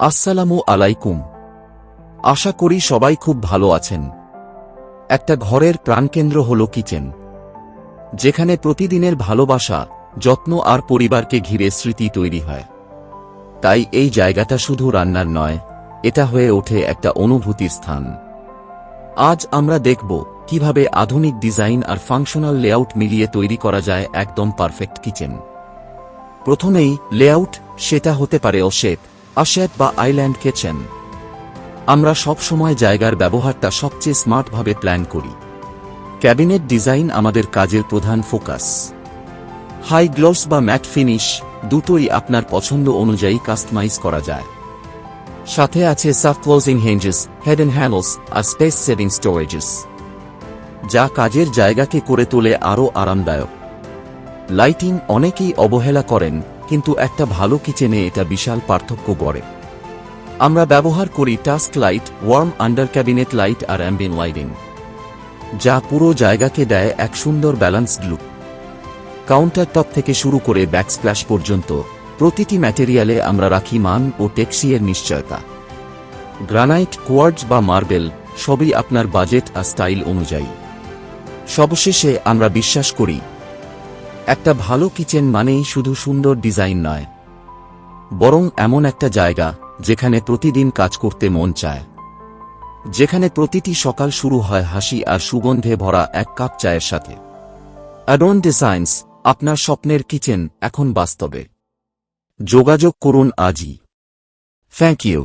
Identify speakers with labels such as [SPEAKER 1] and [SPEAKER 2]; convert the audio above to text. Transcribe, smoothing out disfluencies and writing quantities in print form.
[SPEAKER 1] আসসালামু আলাইকুম। আশা করি সবাই খুব ভালো আছেন। একটা ঘরের প্রাণকেন্দ্র হল কিচেন, যেখানে প্রতিদিনের ভালোবাসা, যত্ন আর পরিবারকে ঘিরে স্মৃতি তৈরি হয়। তাই এই জায়গাটা শুধু রান্নার নয়, এটা হয়ে ওঠে একটা অনুভূতির স্থান। আজ আমরা দেখব কিভাবে আধুনিক ডিজাইন আর ফাংশনাল লেআউট মিলিয়ে তৈরি করা যায় একদম পারফেক্ট কিচেন। প্রথমেই লেআউট, সেটা হতে পারে অশেপ বা আইল্যান্ড কিচেন। আমরা সব সময় জায়গার ব্যবহারটা সবচেয়ে স্মার্টভাবে প্ল্যান করি। ক্যাবিনেট ডিজাইন আমাদের কাজের প্রধান ফোকাস। হাই গ্লস বা ম্যাট ফিনিশ, দুটোই আপনার পছন্দ অনুযায়ী কাস্টমাইজ করা যায়। সাথে আছে সফট ক্লোজিং হিঞ্জেস, হিডেন হ্যান্ডলস আর স্পেস সেভিং স্টোরেজেস, যা কাজের জায়গাকে করে তোলে আরও আরামদায়ক। লাইটিং অনেকেই অবহেলা করেন, কিন্তু একটা ভালো কিচেনে এটা বিশাল পার্থক্য গড়ে। আমরা ব্যবহার করি task light, warm under cabinet light আর অ্যাম্বিয়েন্ট লাইটিং, যা পুরো জায়গাকে দেয় এক সুন্দর ব্যালান্সড লুক। কাউন্টার টপ থেকে শুরু করে ব্যাকস্প্ল্যাশ পর্যন্ত প্রতিটি ম্যাটেরিয়ালে আমরা রাখি মান ও টেকসইয়ের নিশ্চয়তা। গ্রানাইট, কোয়ার্টজ বা মার্বেল, সবই আপনার বাজেট আর স্টাইল অনুযায়ী। সবশেষে আমরা বিশ্বাস করি, একটা ভালো কিচেন মানেই শুধু সুন্দর ডিজাইন নয়, বরং এমন একটা জায়গা যেখানে প্রতিদিন কাজ করতে মন চায়, যেখানে প্রতিটি সকাল শুরু হয় হাসি আর সুগন্ধে ভরা এক কাপ চায়ের সাথে। অ্যাডন ডিজাইনস, আপনার স্বপ্নের কিচেন এখন বাস্তবে। যোগাযোগ করুন আজই। Thank you.